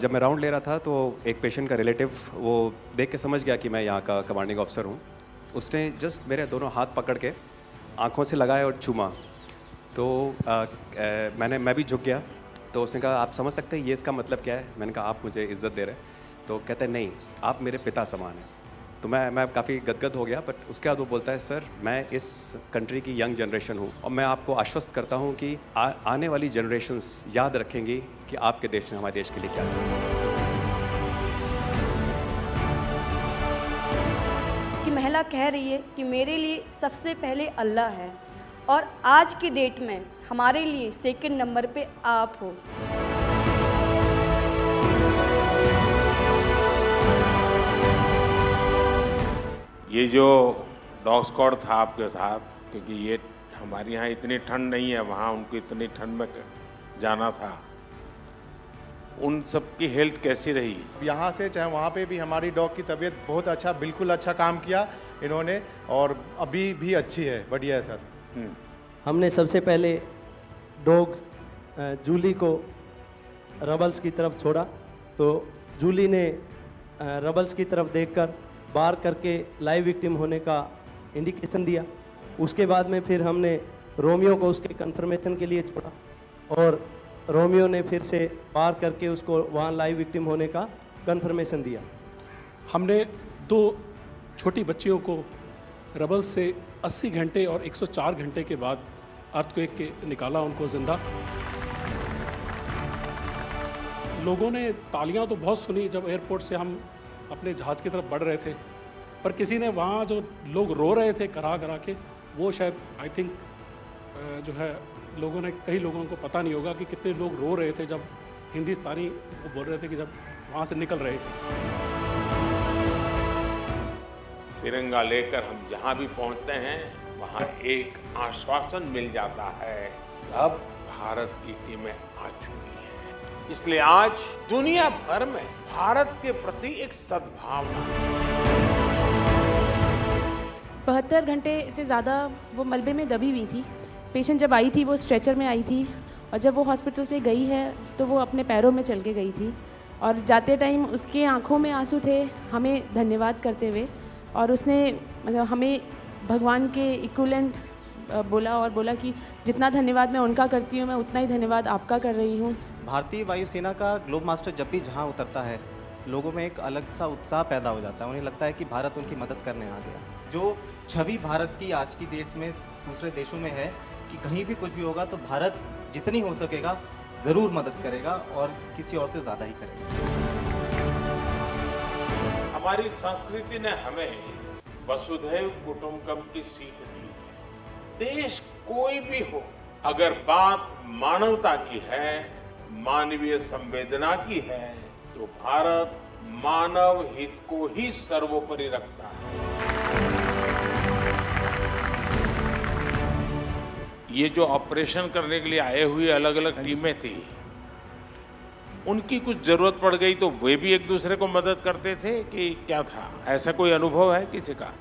जब मैं राउंड ले रहा था तो एक पेशेंट का रिलेटिव वो देख के समझ गया कि मैं यहाँ का कमांडिंग ऑफिसर हूँ। उसने जस्ट मेरे दोनों हाथ पकड़ के आंखों से लगाया और चूमा। तो मैं भी झुक गया। तो उसने कहा, आप समझ सकते हैं ये इसका मतलब क्या है? मैंने कहा, आप मुझे इज़्ज़त दे रहे हैं? तो कहते हैं, नहीं, आप मेरे पिता समान हैं। तो मैं काफ़ी गदगद हो गया। बट उसके बाद वो बोलता है, सर मैं इस कंट्री की यंग जनरेशन हूँ और मैं आपको आश्वस्त करता हूँ कि आने वाली जनरेशन्स याद रखेंगी कि आपके देश ने हमारे देश के लिए क्या किया। कि महिला कह रही है कि मेरे लिए सबसे पहले अल्लाह है और आज की डेट में हमारे लिए सेकंड नंबर पे आप हो। ये जो डॉग स्क्वाड था आपके साथ, क्योंकि ये हमारे यहाँ इतनी ठंड नहीं है, वहाँ उनको इतनी ठंड में जाना था, उन सब की हेल्थ कैसी रही? यहाँ से चाहे वहाँ पे भी हमारी डॉग की तबीयत बहुत अच्छा, बिल्कुल अच्छा काम किया इन्होंने और अभी भी अच्छी है, बढ़िया है सर। हमने सबसे पहले डॉग जूली को रबल्स की तरफ छोड़ा तो जूली ने रबल्स की तरफ देखकर बार करके लाइव विक्टिम होने का इंडिकेशन दिया। उसके बाद में फिर हमने रोमियो को उसके कंफर्मेशन के लिए छोड़ा और रोमियो ने फिर से बार करके उसको वहाँ लाइव विक्टिम होने का कंफर्मेशन दिया। हमने 2 छोटी बच्चियों को रबल से 80 घंटे और 104 घंटे के बाद अर्थक्वेक के निकाला उनको जिंदा। लोगों ने तालियां तो बहुत सुनी जब एयरपोर्ट से हम अपने जहाज़ की तरफ बढ़ रहे थे, पर किसी ने वहाँ जो लोग रो रहे थे करा करा के, वो शायद आई थिंक जो है लोगों ने, कई लोगों को पता नहीं होगा कि कितने लोग रो रहे थे जब हिंदुस्तानी वो बोल रहे थे कि जब वहाँ से निकल रहे थे। तिरंगा लेकर हम जहाँ भी पहुँचते हैं वहाँ एक आश्वासन मिल जाता है, अब भारत की टीमें आ चुकी हैं। इसलिए आज दुनिया भर में भारत के प्रति एक सद्भावना। 72 घंटे से ज़्यादा वो मलबे में दबी हुई थी। पेशेंट जब आई थी वो स्ट्रेचर में आई थी और जब वो हॉस्पिटल से गई है तो वो अपने पैरों में चल के गई थी और जाते टाइम उसके आंखों में आंसू थे हमें धन्यवाद करते हुए, और उसने मतलब हमें भगवान के इक्विवेलेंट बोला और बोला कि जितना धन्यवाद मैं उनका करती हूँ मैं उतना ही धन्यवाद आपका कर रही हूँ। भारतीय वायुसेना का ग्लोब मास्टर जब भी जहाँ उतरता है लोगों में एक अलग सा उत्साह पैदा हो जाता है। उन्हें लगता है कि भारत उनकी मदद करने आ गया। जो छवि भारत की आज की डेट में दूसरे देशों में है कि कहीं भी कुछ भी होगा तो भारत जितनी हो सकेगा ज़रूर मदद करेगा और किसी और से ज़्यादा ही करेगा। हमारी संस्कृति ने हमें वसुधैव कुटुंबकम की सीख दी। देश कोई भी हो, अगर बात मानवता की है, मानवीय संवेदना की है, तो भारत मानव हित को ही सर्वोपरि रखता है। ये जो ऑपरेशन करने के लिए आए हुए अलग अलग टीमें थी, उनकी कुछ जरूरत पड़ गई तो वे भी एक दूसरे को मदद करते थे कि क्या था? ऐसा कोई अनुभव है किसी का?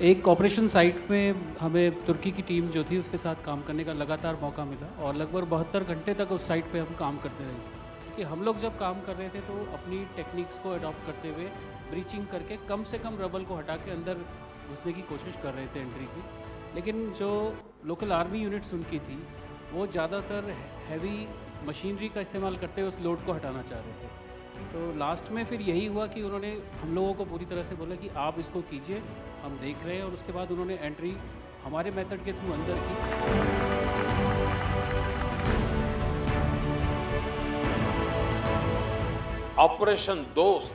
एक ऑपरेशन साइट में हमें तुर्की की टीम जो थी उसके साथ काम करने का लगातार मौका मिला और लगभग 72 घंटे तक उस साइट पे हम काम करते रहे। कि हम लोग जब काम कर रहे थे तो अपनी टेक्निक्स को अडॉप्ट करते हुए ब्रीचिंग करके कम से कम रबल को हटा के अंदर घुसने की कोशिश कर रहे थे एंट्री की। लेकिन जो लोकल आर्मी यूनिट्स उनकी थी वो ज़्यादातर हैवी मशीनरी का इस्तेमाल करते हुए उस लोड को हटाना चाह रहे थे। तो लास्ट में फिर यही हुआ कि उन्होंने हम लोगों को पूरी तरह से बोला कि आप इसको कीजिए, हम देख रहे हैं, और उसके बाद उन्होंने एंट्री हमारे मेथड के थ्रू अंदर की। ऑपरेशन दोस्त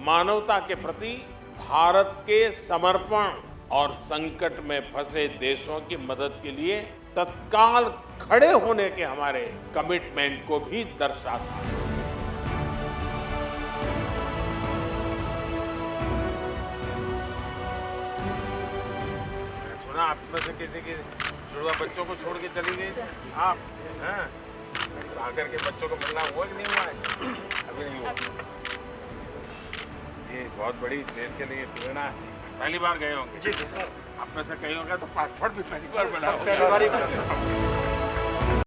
मानवता के प्रति भारत के समर्पण और संकट में फंसे देशों की मदद के लिए तत्काल खड़े होने के हमारे कमिटमेंट को भी दर्शाता है। सुना आप में से किसी के जुड़वा बच्चों को छोड़ के चली गई आप, हैं? आकर के बच्चों को मिलना हुआ कि नहीं हुआ है? अभी नहीं हुआ। ये बहुत बड़ी देश के लिए प्रेरणा है। पहली बार गए होंगे? जी सर। आप में से कई होंगे तो पासपोर्ट भी पहली बार बना होगा।